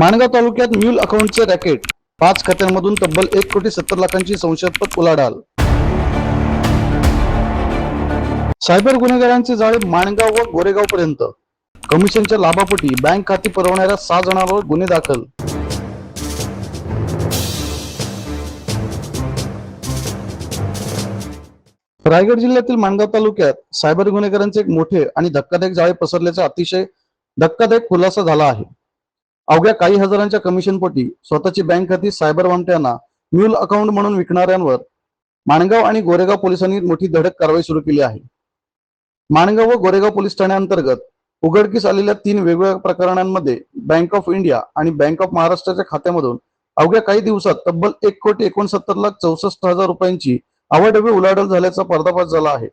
माणगाव तालुक्यात म्यूल अकाउंटचे रॅकेट 5 खात्यांमधून तब्बल 1,70,00,000ची संशयास्पद उलाढाल. सायबर गुन्हेगारांचे जाळे माणगाव व गोरेगाव पर्यंत. कमिशनच्या लाभापोटी बँक खाती पुरवणाऱ्या 6 जणांवर गुन्हे दाखल. रायगड जिल्ह्यातील माणगाव तालुक्यात सायबर गुन्हेगारांचे एक मोठे आणि धक्कादायक जाळे पसरल्याचा अतिशय धक्कादायक खुलासा झाला आहे. अवघ्या काही हजारांच्या कमिशनपोटी स्वतःची बँक खाती सायबर वामट्यांना म्यूल अकाउंट म्हणून विकणाऱ्यांवर माणगाव आणि गोरेगाव पोलिसांनी मोठी धडक कारवाई सुरू केली आहे. माणगाव व गोरेगाव पोलीस ठाण्याअंतर्गत उघडकीस आलेल्या 3 वेगवेगळ्या प्रकरणांमध्ये बँक ऑफ इंडिया आणि बँक ऑफ महाराष्ट्राच्या खात्यामधून अवघ्या काही दिवसात तब्बल 1,69,64,00,000 रुपयांची अवाढव्य उलाढाल झाल्याचा पर्दाफाश झाला आहे.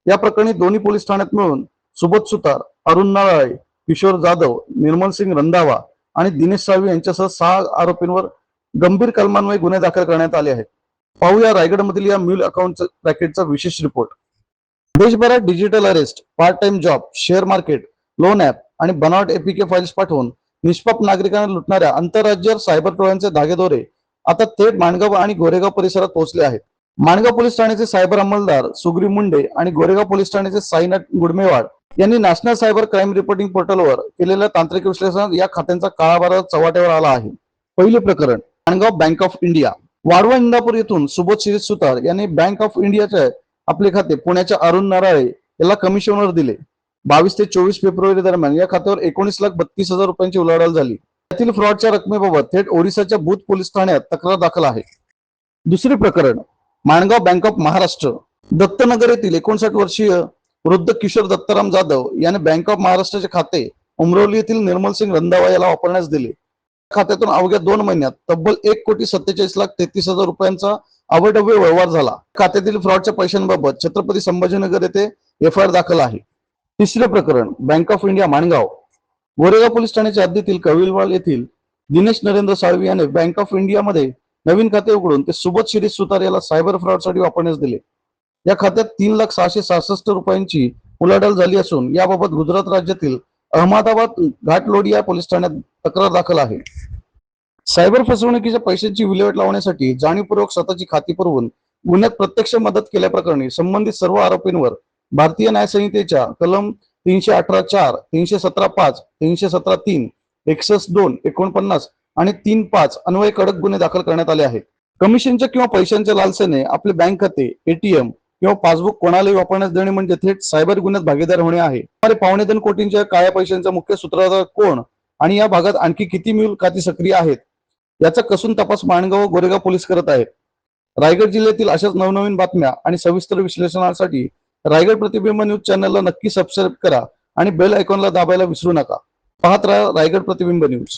या प्रकरणी दोन्ही पोलीस ठाण्यात मिळून सुबोध सुतार, अरुण नारळे, किशोर जाधव, निर्मल सिंग रंधावा आणि दिनेश साळवी यांच्यासह 6 आरोपींवर गंभीर कलमान्वये गुन्हे दाखल करण्यात आले आहेत. पाहूया रायगडमधील या म्यूल अकाउंट रॅकेटचा विशेष रिपोर्ट. देशभरात digital arrest, part time job, share market, loan app आणि बनावट एपीके फाइल्स पाठवून निष्पाप नागरिकांना लुटणाऱ्या आंतरराज्य सायबर टोळ्यांचे धागेदोरे आता थेट माणगाव आणि गोरेगाव परिसरात पोहोचले आहेत. माणगाव पोलीस ठाण्याचे सायबर अंमलदार सुग्री मुंडे आणि गोरेगाव पोलीस ठाण्याचे साईनाथ गुडमेवाड यांनी नॅशनल सायबर क्राईम रिपोर्टिंग पोर्टलवर केलेल्या तांत्रिक विश्लेषणात या खात्यांचा काळाबाजार चव्हाट्यावर आला आहे. पहिले प्रकरण माणगाव बँक ऑफ इंडिया. वाडवा इंदापूर येथून सुबोध शिरीष सुतार यांनी बँक ऑफ इंडियाचे आपले खाते पुण्याच्या अरुण नारळे याला कमिशनवर दिले. 22 ते 24 फेब्रुवारी दरम्यान या खात्यावर 19,32,000 रुपयांची उलाढाल झाली. यातील फ्रॉडच्या रकमेबाबत थेट ओडिसाच्या भूत पोलीस ठाण्यात तक्रार दाखल आहे. दुसरे प्रकरण माणगाव बँक ऑफ महाराष्ट्र. दत्तनगर येथील 59 वर्षीय वृद्ध किशोर दत्ताराम जाधव याने बँक ऑफ महाराष्ट्राचे खाते उमरवली येथील निर्मल सिंग रंधावा याला वापरण्यास दिले. खात्यातून अवघ्या 2 महिन्यात तब्बल 1,47,33,000 रुपयांचा अवाढव्य व्यवहार झाला. खात्यातील फ्रॉडच्या पैशांबाबत छत्रपती संभाजीनगर येथे एफआयआर दाखल आहे. तिसरे प्रकरण bank of India Mangaon. Goregaon police ठाण्याच्या हद्दीतील कविलवाड येथील दिनेश नरेंद्र साळवी याने बँक ऑफ इंडियामध्ये नवीन खाते उघडून ते सुबोध शिरीष सुतार याला सायबर फ्रॉडसाठी वापरण्यास दिले. या खात्यात 3,666,000 रुपयांची उलाढाल झाली असून याबाबत गुजरात राज्यातील अहमदाबाद घाटलोडिया पोलीस ठाण्यात तक्रार दाखल आहे. सायबर फसवणुकीच्या पैशांची विल्हेवाट लावण्यासाठी जाणीवपूर्वक स्वतःची खाती पुरवून गुन्ह्यात प्रत्यक्ष मदत केल्याप्रकरणी संबंधित सर्व आरोपींवर भारतीय न्याय संहितेच्या कलम 318(4), 317(5), 317(3), 61(2), 49 आणि 3(5) अन्वये कडक गुन्हे दाखल करण्यात आले आहेत. कमिशनच्या किंवा पैशांच्या लालसेने आपले बँक खाते, एटीएम किंवा पासबुक कोणालाही वापरण्यास देणे म्हणजे थेट सायबर गुन्ह्यात भागीदार होणे आहे. 2.25 कोटींच्या काळ्या पैशांचा मुख्य सूत्रधार कोण आणि या भागात आणखी किती म्यूल खाती सक्रिय आहेत याचा कसून तपास माणगाव व गोरेगाव पोलीस करत आहेत. रायगड जिल्ह्यातील अशाच नवनवीन बातम्या आणि सविस्तर विश्लेषणासाठी रायगड प्रतिबिंब न्यूज चॅनलला नक्की सबस्क्राईब करा आणि बेल आयकॉनला दाबायला विसरू नका. पाहत राहा रायगड प्रतिबिंब न्यूज.